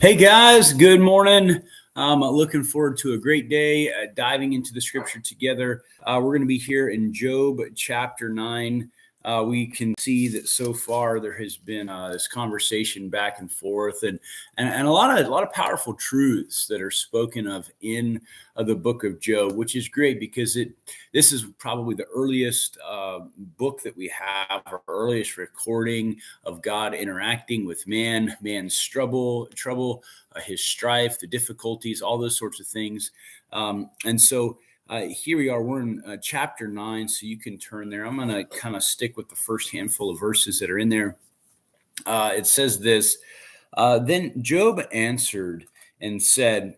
Hey guys, good morning. Looking forward to a great day diving into the scripture together. We're going to be here in Job chapter 9. We can see that so far there has been this conversation back and forth, and a lot of powerful truths that are spoken of in the book of Job, which is great because this is probably the earliest book that we have, our earliest recording of God interacting with man's trouble, his strife, the difficulties, all those sorts of things. And so here we are. We're in chapter 9, so you can turn there. I'm going to kind of stick with the first handful of verses that are in there. It says this. Then Job answered and said,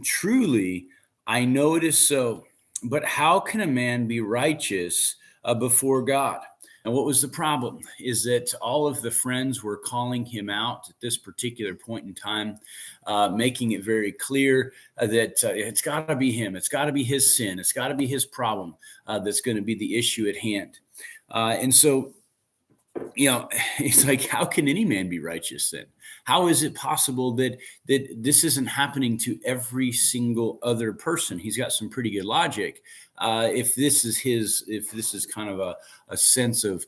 "Truly, I know it is so. But how can a man be righteous before God?" And what was the problem is that all of the friends were calling him out at this particular point in time, making it very clear that it's got to be him. It's got to be his sin. It's got to be his problem that's going to be the issue at hand. And so, it's like, how can any man be righteous then? How is it possible that this isn't happening to every single other person? He's got some pretty good logic. If this is kind of a sense of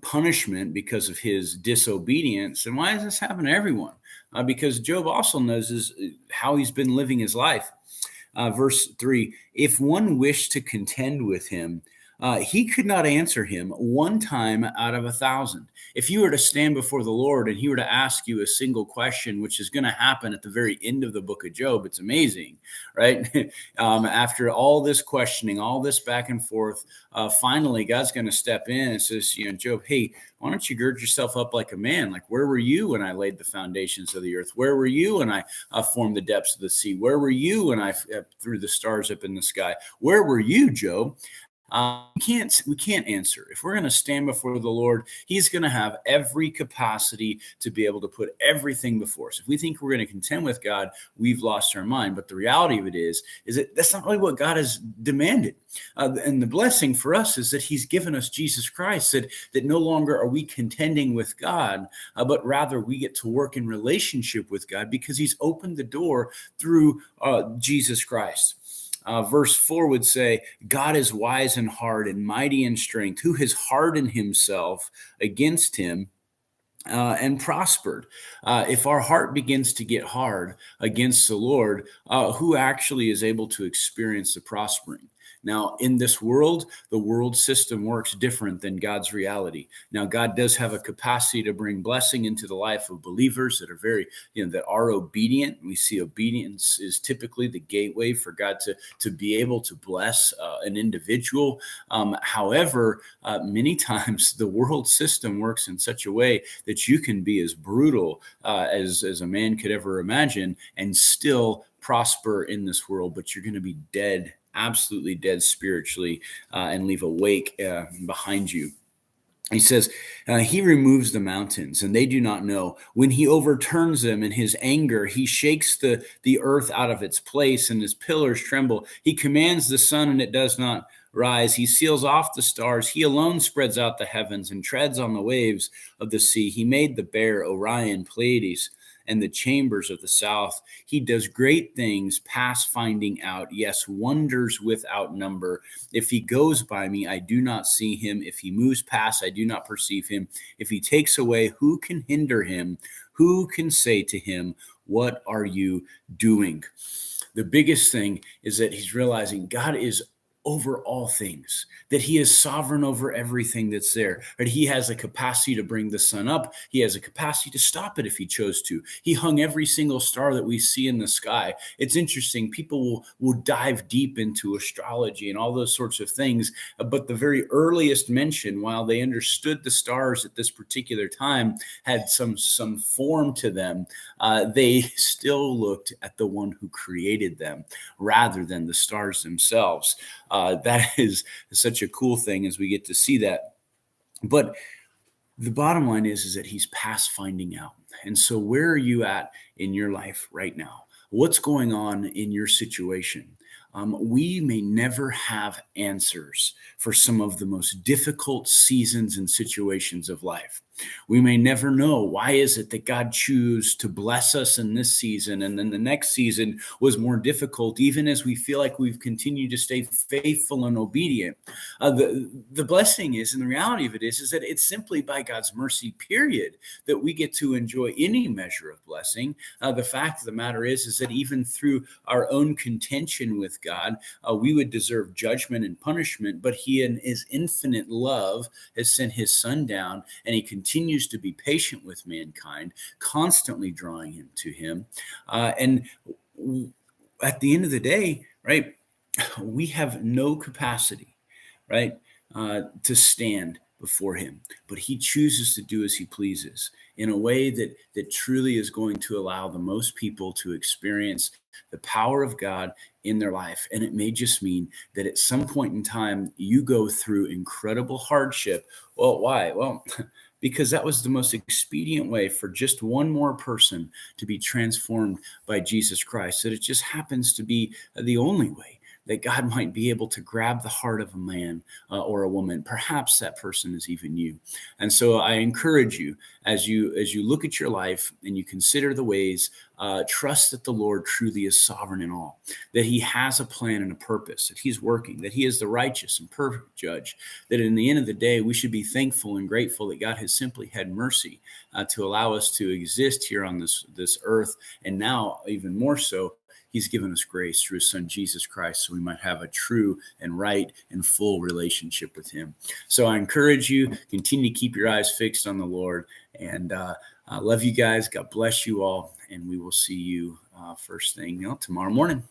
punishment because of his disobedience, then why does this happen to everyone? Because Job also knows how he's been living his life. Verse 3: if one wished to contend with him, he could not answer him one time out of 1,000. If you were to stand before the Lord and he were to ask you a single question, which is going to happen at the very end of the book of Job, it's amazing, right? After all this questioning, all this back and forth, finally God's going to step in and says, Job, hey, why don't you gird yourself up like a man? Like, where were you when I laid the foundations of the earth? Where were you when I formed the depths of the sea? Where were you when I threw the stars up in the sky? Where were you, Job? We can't answer. If we're going to stand before the Lord, he's going to have every capacity to be able to put everything before us. If we think we're going to contend with God, we've lost our mind. But the reality of it is that that's not really what God has demanded. And the blessing for us is that he's given us Jesus Christ, that no longer are we contending with God, but rather we get to work in relationship with God because he's opened the door through Jesus Christ. Verse 4 would say, God is wise in heart and mighty in strength, who has hardened himself against him and prospered. If our heart begins to get hard against the Lord, who actually is able to experience the prospering? Now, in this world, the world system works different than God's reality. Now, God does have a capacity to bring blessing into the life of believers that are that are obedient. We see obedience is typically the gateway for God to be able to bless an individual. However, many times the world system works in such a way that you can be as brutal as a man could ever imagine and still prosper in this world, but you're going to be dead, absolutely dead spiritually, and leave a wake behind you. He says, he removes the mountains and they do not know. When he overturns them in his anger, he shakes the earth out of its place and his pillars tremble. He commands the sun and it does not rise. He seals off the stars. He alone spreads out the heavens and treads on the waves of the sea. He made the bear, Orion, Pleiades, and the chambers of the south. He does great things past finding out. Yes, wonders without number. If he goes by me, I do not see him. If he moves past, I do not perceive him. If he takes away, who can hinder him? Who can say to him, what are you doing? The biggest thing is that he's realizing God is over all things, that he is sovereign over everything that's there, that he has a capacity to bring the sun up. He has a capacity to stop it if he chose to. He hung every single star that we see in the sky. It's interesting. People will dive deep into astrology and all those sorts of things. But the very earliest mention, while they understood the stars at this particular time had some form to them, they still looked at the one who created them rather than the stars themselves. That is such a cool thing as we get to see that. But the bottom line is that he's past finding out. And so where are you at in your life right now? What's going on in your situation? We may never have answers for some of the most difficult seasons and situations of life. We may never know why is it that God chose to bless us in this season, and then the next season was more difficult, even as we feel like we've continued to stay faithful and obedient. The blessing is, and the reality of it is that it's simply by God's mercy, period, that we get to enjoy any measure of blessing. The fact of the matter is that even through our own contention with God, we would deserve judgment and punishment, but He, in His infinite love, has sent His Son down, and He continues to be patient with mankind, constantly drawing him to Him. And at the end of the day, right, we have no capacity, right, to stand before Him, but He chooses to do as He pleases in a way that truly is going to allow the most people to experience the power of God in their life. And it may just mean that at some point in time you go through incredible hardship. Well, why? Well, because that was the most expedient way for just one more person to be transformed by Jesus Christ. That it just happens to be the only way that God might be able to grab the heart of a man or a woman. Perhaps that person is even you. And so I encourage you, as you look at your life and you consider the ways, trust that the Lord truly is sovereign in all, that He has a plan and a purpose, that He's working, that He is the righteous and perfect judge, that in the end of the day, we should be thankful and grateful that God has simply had mercy to allow us to exist here on this earth. And now, even more so, He's given us grace through His Son, Jesus Christ, so we might have a true and right and full relationship with Him. So I encourage you, continue to keep your eyes fixed on the Lord. And I love you guys. God bless you all. And we will see you first thing tomorrow morning.